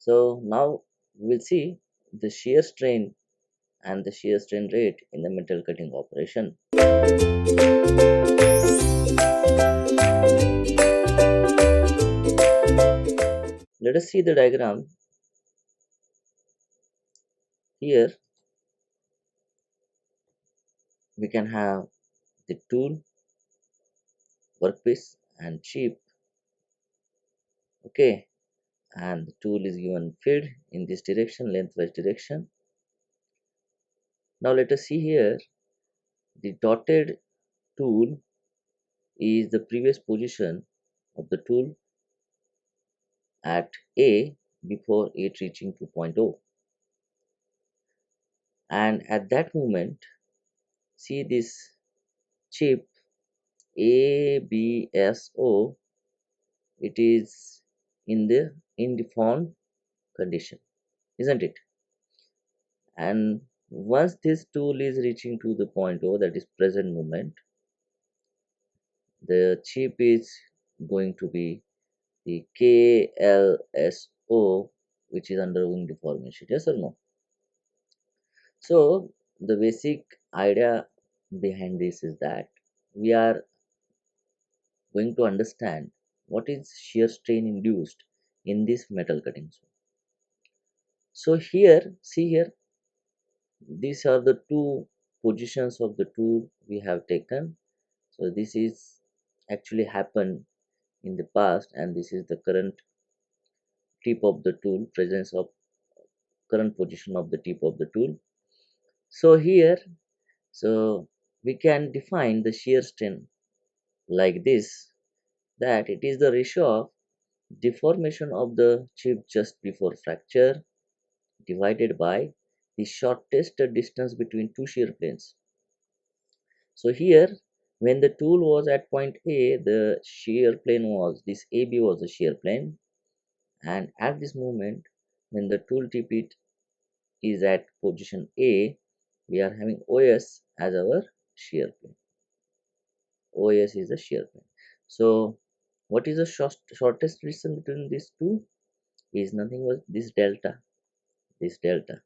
So now we'll see the shear strain and the shear strain rate in the metal cutting operation. Let us see the diagram. Here we can have the tool, workpiece and chip. Okay, and the tool is given feed in this direction, lengthwise direction. Now let us see here, the dotted tool is the previous position of the tool at A before it reaching to point O. And at that moment, see this chip ABSO, it is in the indefined condition, isn't it? And once this tool is reaching to the point O, that is present moment, the chip is going to be the KLSO, which is undergoing deformation. Yes or no? So the basic idea behind this is that we are going to understand what is shear strain induced in this metal cutting zone. So here, see here, these are the two positions of the tool we have taken. So this is actually happened in the past, and this is the current tip of the tool, presence of current position of the tip of the tool. So here, so we can define the shear strain like this, that it is the ratio of deformation of the chip just before fracture divided by the shortest distance between two shear planes. So here, when the tool was at point A, the shear plane was, this AB was the shear plane, and at this moment when the tool tip it is at position A, we are having OS as our shear plane. OS is the shear plane. So what is the shortest distance between these two is nothing but this delta. This delta.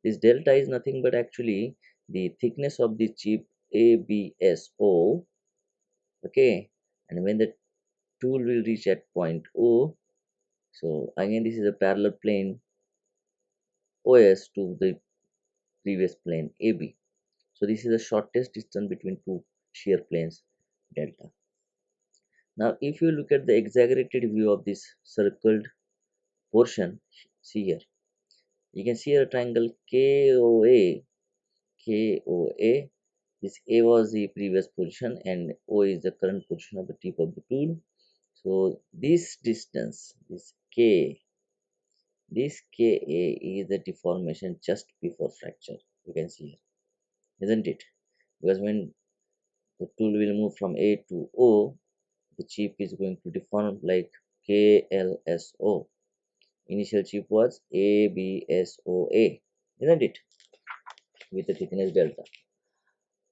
This delta is nothing but actually the thickness of the chip ABSO. Okay, and when the tool will reach at point O, so again this is a parallel plane OS to the previous plane AB. So this is the shortest distance between two shear planes delta. Now if you look at the exaggerated view of this circled portion, see here, you can see a triangle KOA. KOA. This A was the previous position and O is the current position of the tip of the tool. So this distance, this KA is the deformation just before fracture. You can see here, isn't it? Because when the tool will move from A to O, the chip is going to deform like KLSO. Initial chip was ABSOA, isn't it? With the thickness delta.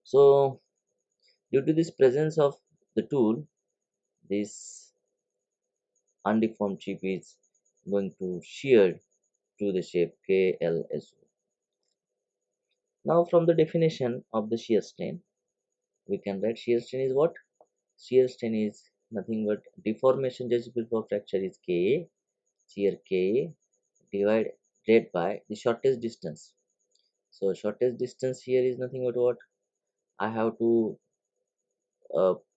So due to this presence of the tool, this undeformed chip is going to shear to the shape KLSO. Now from the definition of the shear strain, we can write shear strain is what? Shear strain is nothing but deformation just before fracture is Ka, shear Ka divided by the shortest distance. So shortest distance here is nothing but what? I have to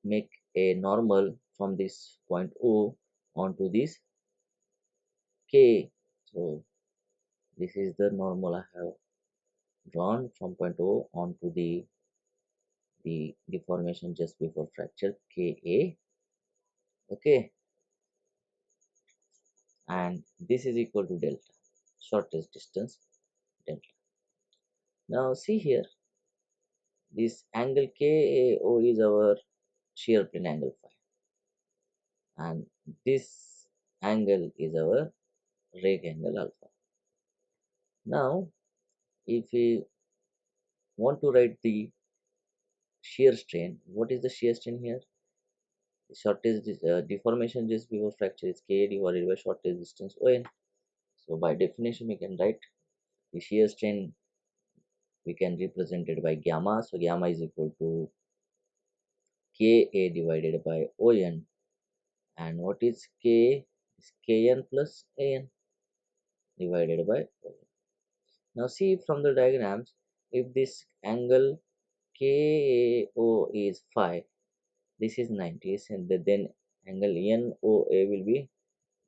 make a normal from this point O onto this K. So this is the normal I have drawn from point O onto the deformation just before fracture Ka. Okay, and this is equal to delta, shortest distance delta. Now see here, this angle KAO is our shear plane angle phi, and this angle is our rake angle alpha. Now if we want to write the shear strain, what is the shear strain here? Shortest deformation just before fracture is K divided by shortest distance ON. So by definition, we can write the shear strain, we can represent it by gamma. So gamma is equal to Ka divided by On. And what is K? Is Kn plus An divided by On. Now see from the diagrams, if this angle KAO is phi, this is 90, and then angle NOA will be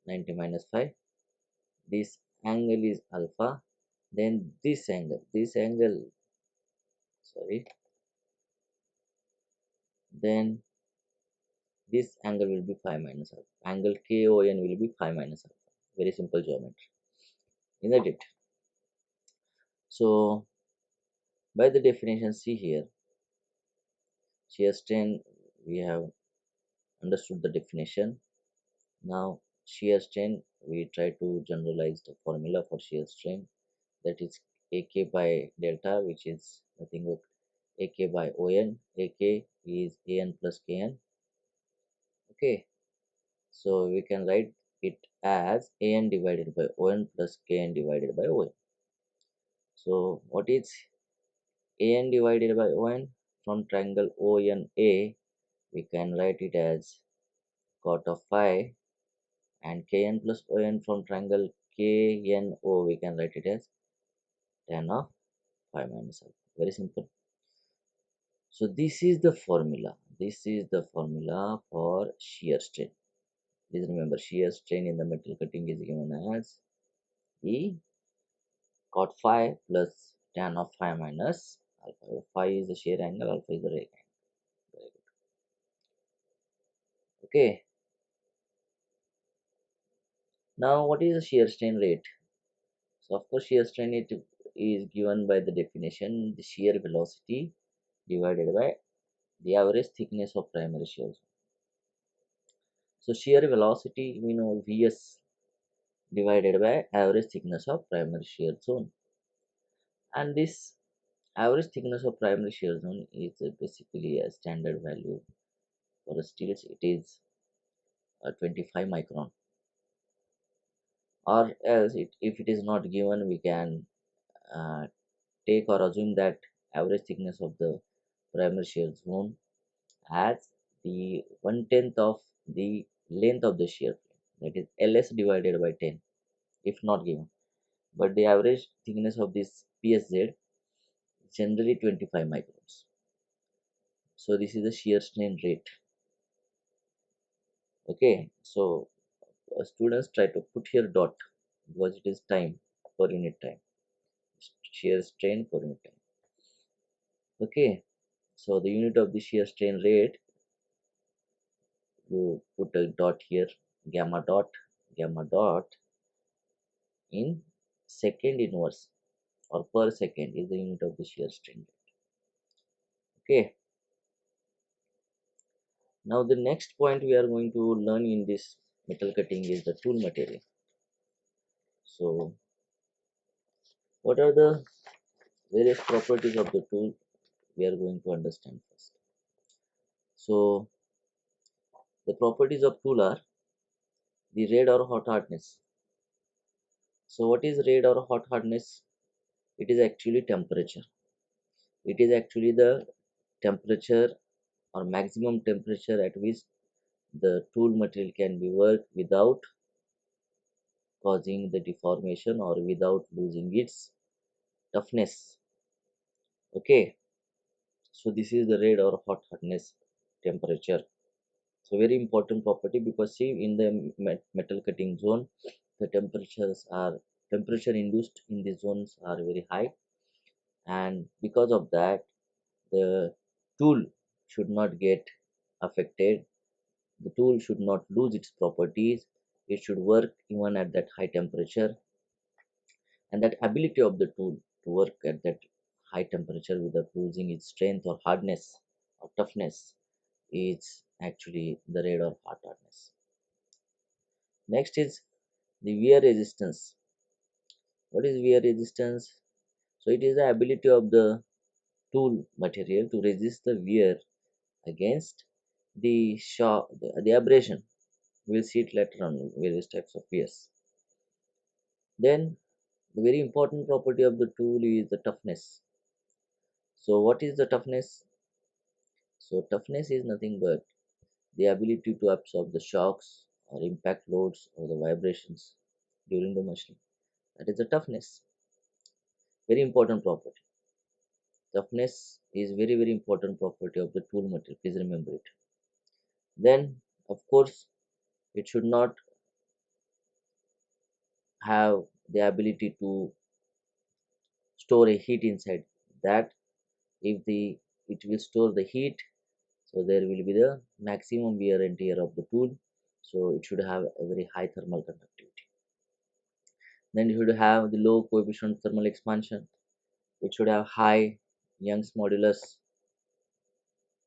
90 minus phi. This angle is alpha. Then this angle, sorry, then this angle will be phi minus alpha. Angle KON will be phi minus alpha. Very simple geometry, isn't it? So by the definition, see here, shear strain, we have understood the definition. Now shear strain, we try to generalize the formula for shear strain, that is AK by delta, which is nothing but AK by ON. AK is AN plus KN. Okay, so we can write it as AN divided by ON plus KN divided by ON. So what is AN divided by ON? From triangle ONA, we can write it as cot of phi, and Kn plus On from triangle KNO, we can write it as tan of phi minus alpha. Very simple. So this is the formula. This is the formula for shear strain. Please remember, shear strain in the metal cutting is given as E cot phi plus tan of phi minus alpha. Phi is the shear angle, alpha is the rate angle. Very good. Okay. Now, what is the shear strain rate? So, of course, shear strain it is given by the definition, the shear velocity divided by the average thickness of primary shear zone. So, shear velocity, we know Vs divided by average thickness of primary shear zone. And this average thickness of primary shear zone is basically a standard value for steels. It is 25 micron, or else if it is not given, we can uh, take or assume that average thickness of the primary shear zone as the 1/10 of the length of the shear plane, that is ls divided by 10 if not given, but the average thickness of this PSZ is generally 25 microns. So this is the shear strain rate. Okay, so students try to put here dot because it is time per unit time, shear strain per unit time. Okay, so the unit of the shear strain rate, you put a dot here, gamma dot, gamma dot in second inverse or per second is the unit of the shear strain rate. Okay, now the next point we are going to learn in this metal cutting is the tool material. So what are the various properties of the tool we are going to understand first. So the properties of tool are the red or hot hardness. So what is red or hot hardness? It is actually temperature. It is actually the temperature or maximum temperature at which the tool material can be worked without causing the deformation or without losing its toughness. Okay, so this is the red or hot hardness temperature. So very important property, because see in the metal cutting zone, the temperature induced in the zones are very high, and because of that the tool should not get affected. The tool should not lose its properties. It should work even at that high temperature, and that ability of the tool to work at that high temperature without losing its strength or hardness or toughness is actually the red or hot hardness. Next is the wear resistance. What is wear resistance? So it is the ability of the tool material to resist the wear against the shock, the abrasion. We'll see it later on, various types of wears. Then the very important property of the tool is the toughness. So what is the toughness? So toughness is nothing but the ability to absorb the shocks or impact loads or the vibrations during the machining. That is the toughness. Very important property. Toughness is very important property of the tool material. Please remember it. Then, of course, it should not have the ability to store a heat inside. That if the it will store the heat, so there will be the maximum wear and tear of the tool. So it should have a very high thermal conductivity. Then it should have the low coefficient thermal expansion. It should have high Young's modulus.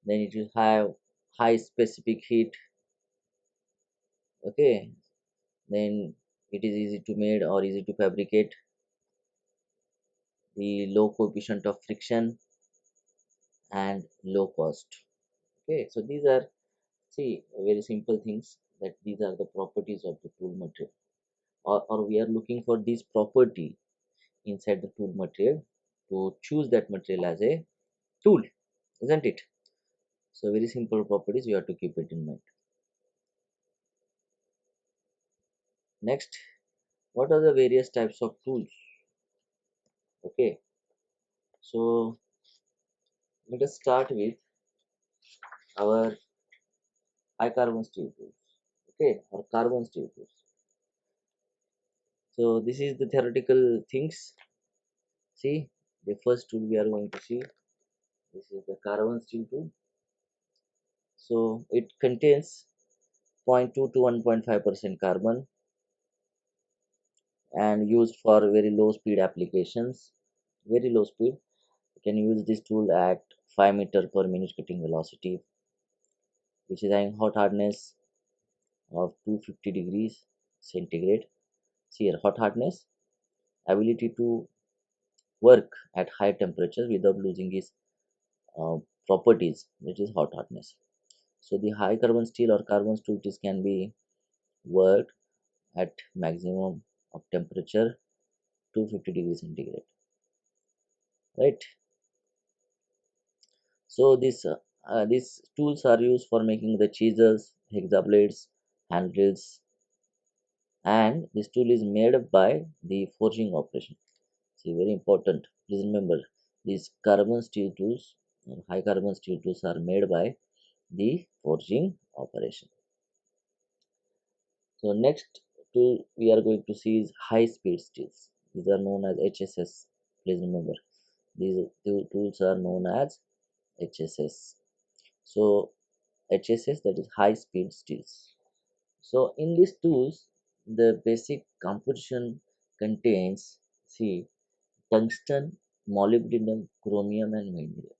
Then it will have high specific heat. Okay. Then it is easy to made or easy to fabricate. The low coefficient of friction and low cost. Okay. So these are, see, very simple things, that these are the properties of the tool material. Or we are looking for this property inside the tool material to choose that material as a tool, isn't it? So very simple properties, you have to keep it in mind. Next, what are the various types of tools? Okay, so let us start with our high carbon steel tools. Okay, or carbon steel tools. So this is the theoretical things. See, the first tool we are going to see, this is the carbon steel tool. So it contains 0.2 to 1.5% carbon and used for very low speed applications. Very low speed. You can use this tool at 5 meter per minute cutting velocity, which is having hot hardness of 250 degrees centigrade. See here, hot hardness, ability to work at high temperatures without losing its uh, properties, which is hot hardness. So the high carbon steel or carbon steel tools can be worked at maximum of temperature 250 degrees centigrade, right? So these tools are used for making the chisels, hexablades, handles, and this tool is made by the forging operation. See, very important. Please remember, these carbon steel tools or high carbon steel tools are made by the forging operation. So next tool we are going to see is high speed steels. These are known as HSS. Please remember, these two tools are known as HSS. So HSS, that is high speed steels. So in these tools, the basic composition contains, see, tungsten, molybdenum, chromium, and magnesium.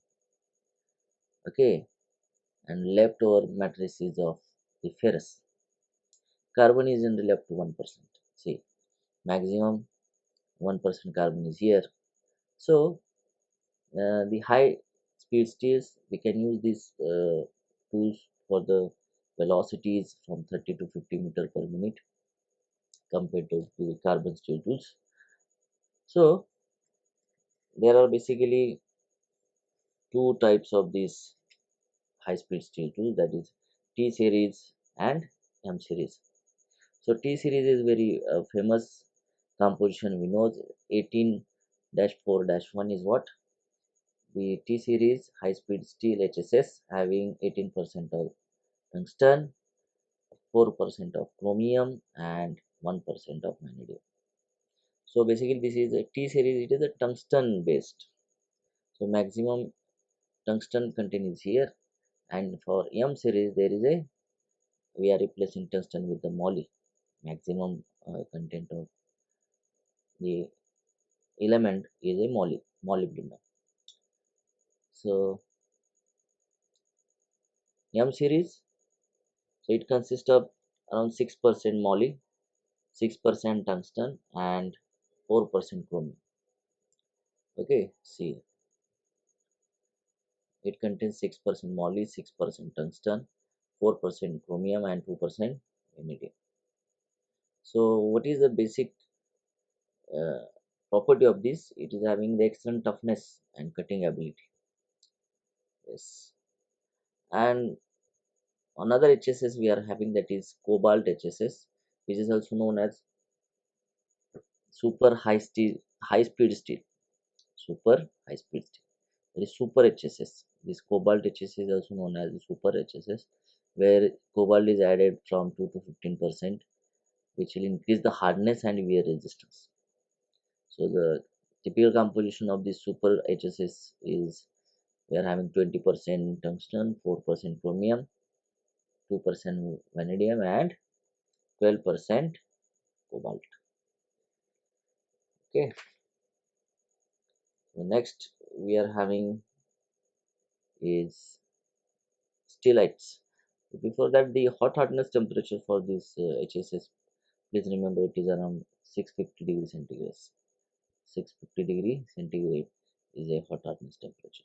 Okay, and leftover matrices of the ferrous. Carbon is generally up to 1%. See, maximum 1% carbon is here. So the high speed steels, we can use these tools for the velocities from 30 to 50 meter per minute compared to the carbon steel tools. So there are basically two types of these high speed steel tools, that is T series and M series. So T series is very famous composition. We know 18-4-1 is what? The T series high speed steel HSS having 18% of tungsten, 4% of chromium, and 1% of magnesium. So basically this is a T series, it is a tungsten based. So maximum tungsten content is here, and for M series there is a, we are replacing tungsten with the moly. Maximum content of the element is a molybdenum. So M series, so it consists of around 6% moly, 6% tungsten, and 4% chromium. Okay, see, it contains 6% moly, 6% tungsten, 4% chromium, and 2% vanadium. So what is the basic uh, property of this, it is having the excellent toughness and cutting ability. Yes. And another HSS we are having, that is cobalt HSS, which is also known as super high speed steel. Super high speed steel. That is super HSS. This cobalt HSS is also known as the super HSS, where cobalt is added from 2 to 15%, which will increase the hardness and wear resistance. So the typical composition of this super HSS is, we are having 20% tungsten, 4% chromium, 2% vanadium, and 12% cobalt. Okay. So next we are having is stellites. Before that, the hot hardness temperature for this HSS, please remember, it is around 650 degrees centigrade. 650 degree centigrade is a hot hardness temperature.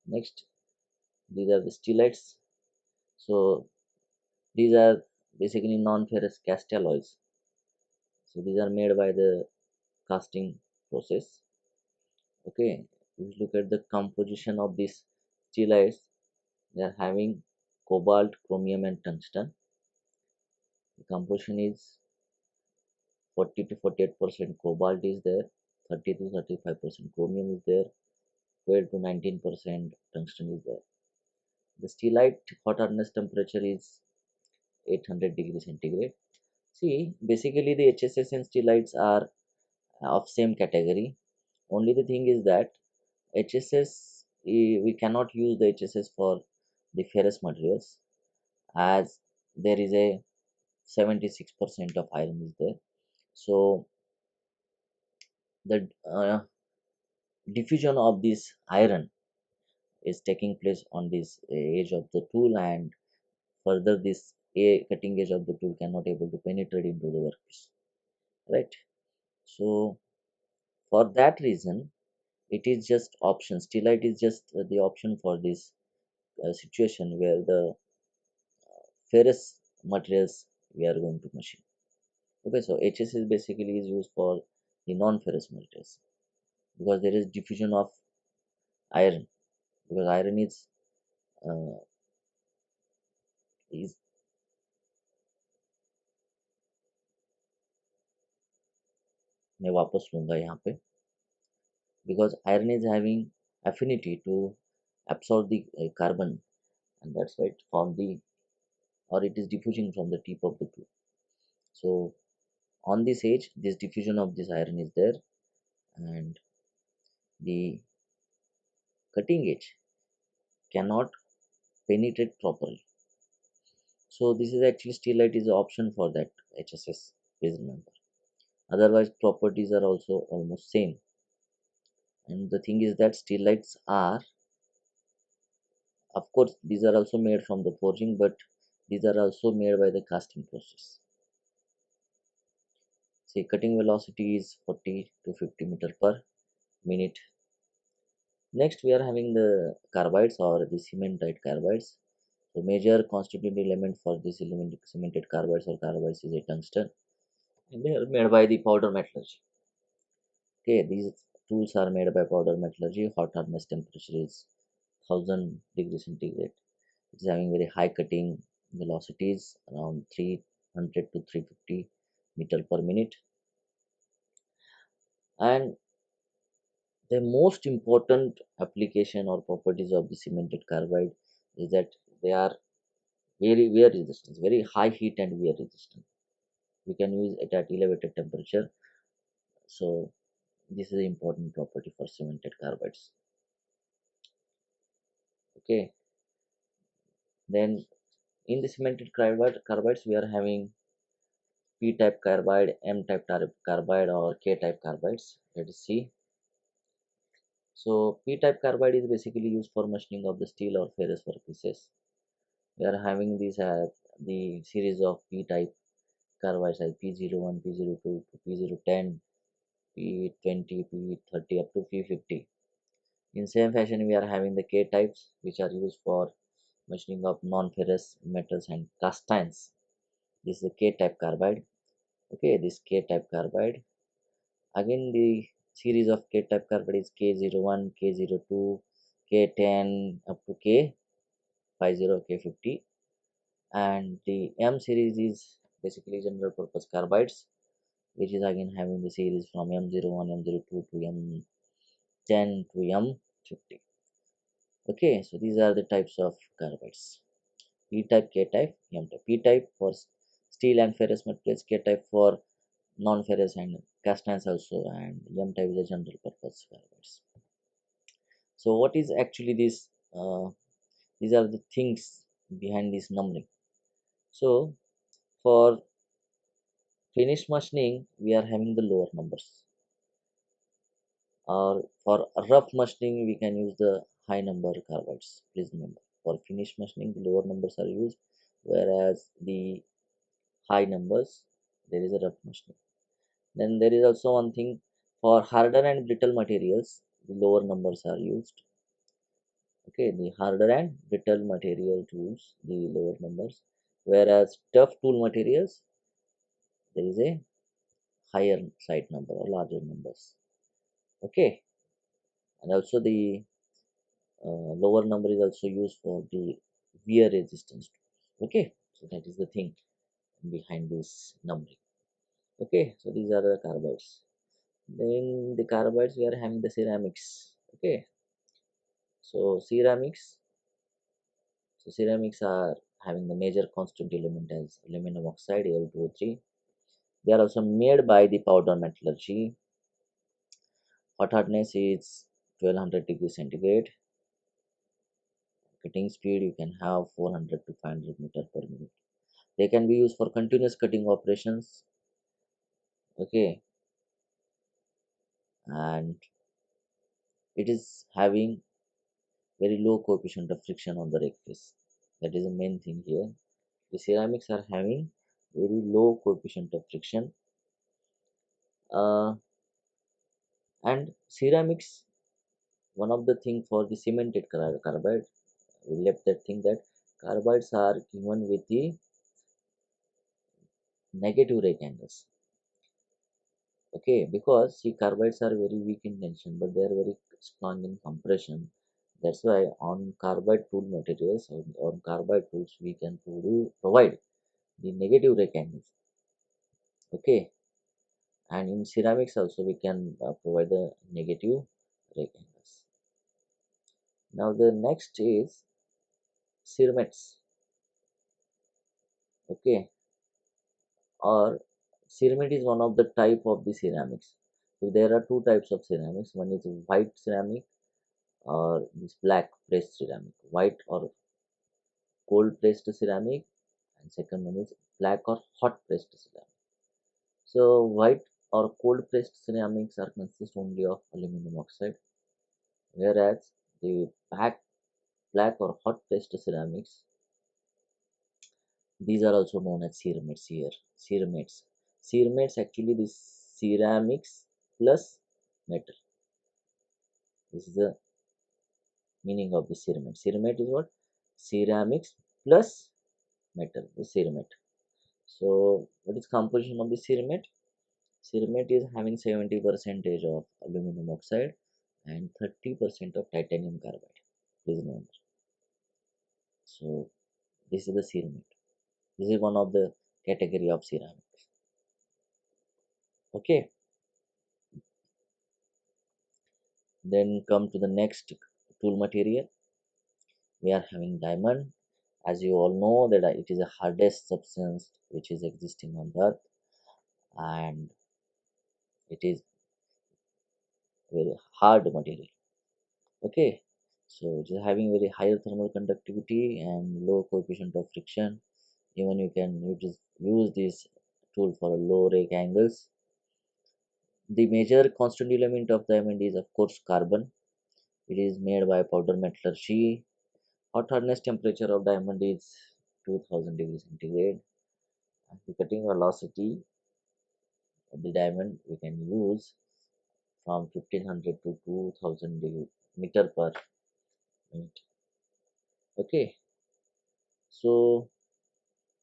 Next, these are the stellites. So these are basically non-ferrous cast alloys. So these are made by the casting process. Okay, if you look at the composition of these stellites, they are having cobalt, chromium, and tungsten. The composition is 40 to 48% cobalt is there, 30 to 35% chromium is there, 12 to 19% tungsten is there. The stellite hot hardness temperature is 800 degrees centigrade. See, basically the HSS and stellites are of same category. Only the thing is that HSS, we cannot use the HSS for the ferrous materials, as there is a 76% of iron is there. So the diffusion of this iron is taking place on this edge of the tool, and further this a cutting edge of the tool cannot able to penetrate into the workpiece, right? So for that reason, it is just option, stellite is just the option for this situation where the ferrous materials we are going to machine. Okay, so HS is basically is used for the non-ferrous materials, because there is diffusion of iron, because iron is मैं वापस लूंगा यहाँ पे, because iron is having affinity to absorb the carbon, and that's why it form the, or it is diffusing from the tip of the tool. So on this edge, this diffusion of this iron is there, and the cutting edge cannot penetrate properly. So this is actually stellite is the option for that HSS, please remember. Otherwise properties are also almost same. And the thing is that stellites are, of course, these are also made from the forging, but these are also made by the casting process. See, cutting velocity is 40 to 50 meter per minute. Next, we are having the carbides or the cementite carbides. So, major constituent element for this cemented carbides or carbides is a tungsten, and they are made by the powder metallurgy. Okay, these tools are made by powder metallurgy. Hot hardness temperature is 1000 degrees centigrade. It is having very high cutting velocities around 300 to 350 meter per minute. And the most important application or properties of the cemented carbide is that they are very wear resistance, very high heat and wear resistance. We can use it at elevated temperature. So this is an important property for cemented carbides. Okay, then in the cemented carbides we are having P-type carbide, M-type carbide, or K-type carbides. Let us see. So P-type carbide is basically used for machining of the steel or ferrous workpieces. We are having these the series of P-type carbides like P01, P02, P010, P20, P30 up to P50. In same fashion, we are having the K-types, which are used for machining of non-ferrous metals and cast irons. This is a K-type carbide. Okay, this K-type carbide. Again, the series of K-type carbide is K01, K02, K10 up to K50, K50, and the M series is basically general purpose carbides, which is again having the series from M01, M02 to M10 to M50. Okay, so these are the types of carbides: P type, K type, M type. P type for steel and ferrous metals, K type for non-ferrous and cast irons also, and M type is a general purpose carbides. So what is actually this? These are the things behind this numbering. So for finished machining, we are having the lower numbers, or for rough machining, we can use the high number carbides. Please remember, for finished machining, the lower numbers are used, whereas the high numbers, there is a rough machining. Then there is also one thing, for harder and brittle materials, the lower numbers are used. Okay, the harder and brittle material tools, the lower numbers, whereas tough tool materials, there is a higher side number or larger numbers. Okay, and also the lower number is also used for the wear resistance. Okay, so that is the thing behind this numbering. Okay, so these are the carbides. Then the carbides, we are having the ceramics. Okay, so ceramics are having the major constant element as aluminum oxide Al2O3. They are also made by the powder metallurgy. Hot hardness is 1200 degrees centigrade. Cutting speed you can have 400 to 500 meter per minute. They can be used for continuous cutting operations. Okay, and it is having very low coefficient of friction on the rake face. That is the main thing here. The ceramics are having very low coefficient of friction, and ceramics, one of the thing for the cemented carbide, we left that thing that carbides are given with the negative rake angles. Okay, because see, carbides are very weak in tension, but they are very strong in compression. That's why on carbide tool materials or on carbide tools we can provide the negative rake angles. Okay, and in ceramics also we can provide the negative rake angles. Now the next is cermets. Okay, or cermet is one of the type of the ceramics. So there are two types of ceramics. One is white ceramic or this black pressed ceramic. White or cold pressed ceramic, and second one is black or hot pressed ceramic. So white or cold pressed ceramics are consist only of aluminum oxide, whereas the black or hot pressed ceramics, these are also known as cermets here. Cermets. Cermets actually this ceramics plus metal. This is the meaning of the cermet. Cermet is what? Ceramics plus metal. The cermet. So what is composition of the cermet? Cermet is having 70 percentage of aluminum oxide and 30% of titanium carbide. Please remember. So this is the cermet. This is one of the category of ceramics. Okay. Then come to the next tool material. We are having diamond. As you all know that it is the hardest substance which is existing on the earth, and it is very hard material. Okay, so it is having very higher thermal conductivity and low coefficient of friction. Even you can use this tool for low rake angles. The major constant element of diamond is of course carbon. It is made by powder metallurgy. Hot hardness temperature of diamond is 2000 degrees centigrade. The cutting velocity of the diamond we can use from 1500 to 2000 meter per minute. Okay, so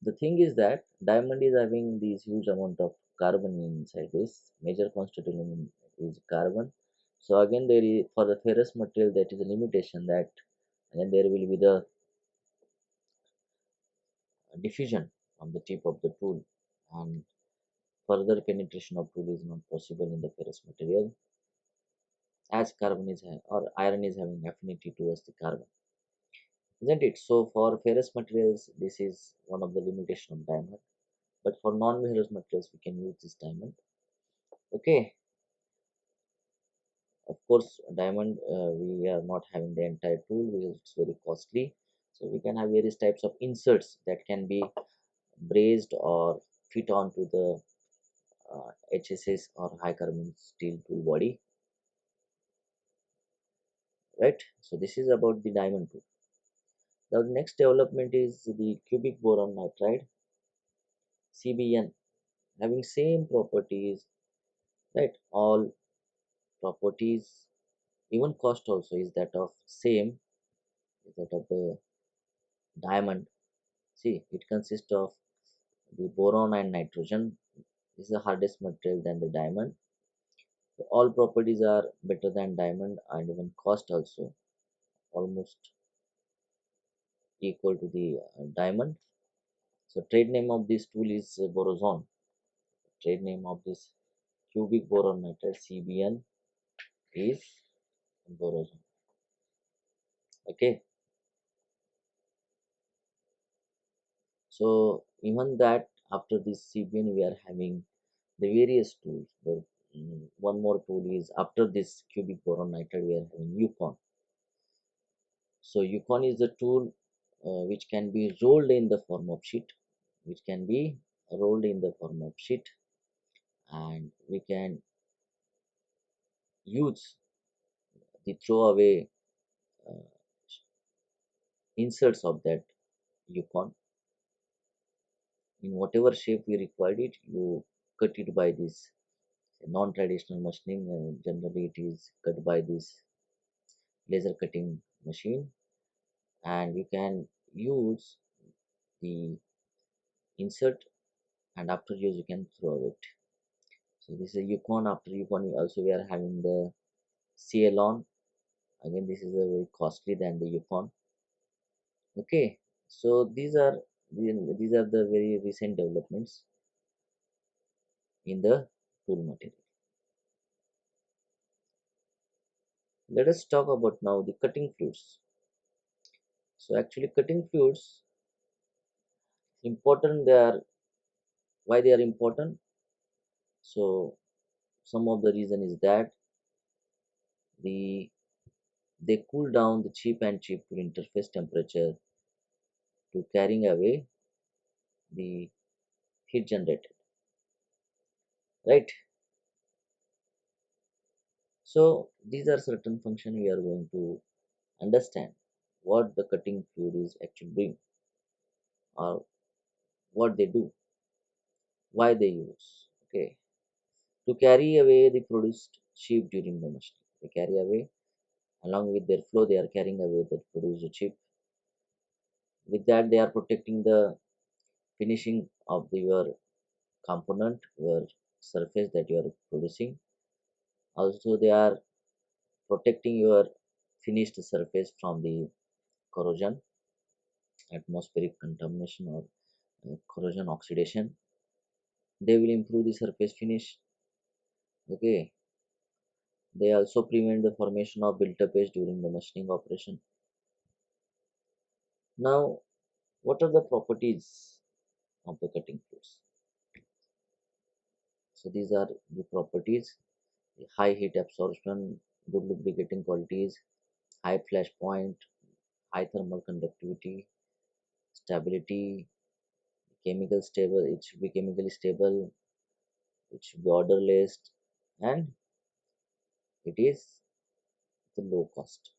the thing is that diamond is having these huge amount of carbon inside this. Major constituent element is carbon. So again, there is for the ferrous material that is a limitation that again there will be the diffusion on the tip of the tool, and further penetration of tool is not possible in the ferrous material as carbon is or iron is having affinity towards the carbon, isn't it? So for ferrous materials, this is one of the limitation of diamond. But for non-ferrous materials, we can use this diamond. Okay, of course, diamond we are not having the entire tool because it's very costly. So we can have various types of inserts that can be braced or fit onto the HSS or high carbon steel tool body, right? So this is about the diamond tool. The next development is the cubic boron nitride CBN, having same properties, right? All properties, even cost also is that of same, is that of the diamond. See, it consists of the boron and nitrogen. This is the hardest material than the diamond. So all properties are better than diamond, and even cost also almost equal to the diamond. So trade name of this tool is Borazon. Trade name of this cubic boron nitride CBN is Borazon. Okay. So even that after this CBN we are having the various tools. The one more tool is after this cubic boron nitride we are having Yukon. So Yukon is the tool which can be rolled in the form of sheet, which can be rolled in the form of sheet, and we can use the throwaway uh, inserts of that Yukon in whatever shape we required it. You cut it by this non-traditional machining. Generally, it is cut by this laser cutting machine, and you can use the insert, and after use you can throw it. So this is Yukon. After Yukon, also we are having the CLon. Again, this is a very costly than the Yukon. Okay, so these are the very recent developments in the tool material. Let us talk about now the cutting fluids. So actually, cutting fluids important. They are why they are important. So some of the reason is that the they cool down the chip and chip to interface temperature to carrying away the heat generated, right? So these are certain function we are going to understand what the cutting fluid is actually doing, or what they do, why they use. Okay, to carry away the produced chip during the machine, they carry away along with their flow, they are carrying away the produced chip. With that, they are protecting the finishing of your component, your surface that you are producing. Also, they are protecting your finished surface from the corrosion, atmospheric contamination, or corrosion oxidation. They will improve the surface finish. Okay, they also prevent the formation of built-up edge during the machining operation. Now, what are the properties of the cutting fluids? So these are the properties: high heat absorption, good lubricating qualities, high flash point, high thermal conductivity, stability, chemical stable. It should be chemically stable. It should be odorless, and it is the low cost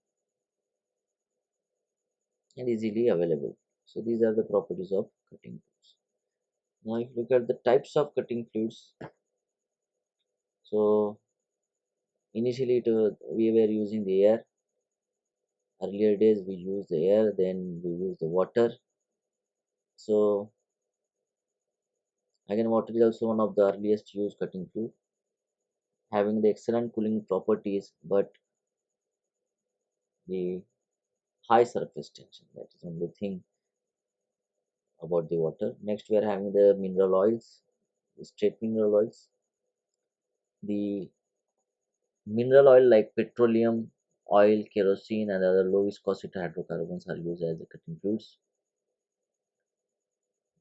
and easily available. So these are the properties of cutting fluids. Now, if you look at the types of cutting fluids, so initially we were using the air. Earlier days we used the air, then we used the water. So Again, water is also one of the earliest used cutting fluid, having the excellent cooling properties but the high surface tension. That is the only thing about the water. Next, we are having the mineral oils, the straight mineral oils. The mineral oil like petroleum, oil, kerosene, and other low viscosity hydrocarbons are used as the cutting fluids,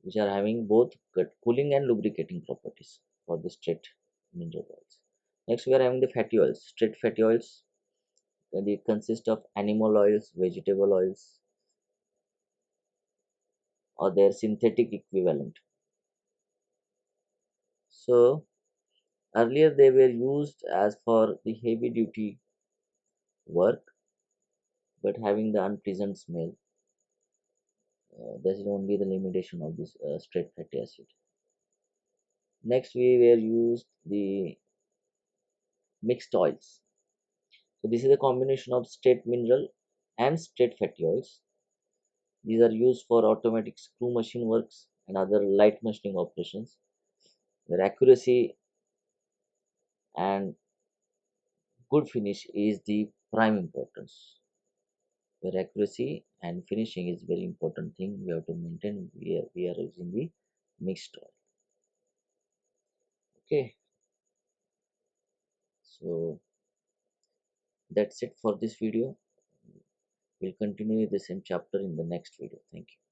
which are having both cooling and lubricating properties for the straight mineral oils. Next, we are having the fatty oils. Straight fatty oils, they consist of animal oils, vegetable oils, or their synthetic equivalent. So, earlier they were used as for the heavy duty work, but having the unpleasant smell. That is only the limitation of this straight fatty acid. Next, we were used the mixed oils. So this is a combination of straight mineral and straight fatty oils. These are used for automatic screw machine works and other light machining operations, where accuracy and good finish is the prime importance. Where accuracy and finishing is very important thing we have to maintain. We are using the mixed oil. Okay, so that's it for this video. We'll continue the same chapter in the next video. Thank you.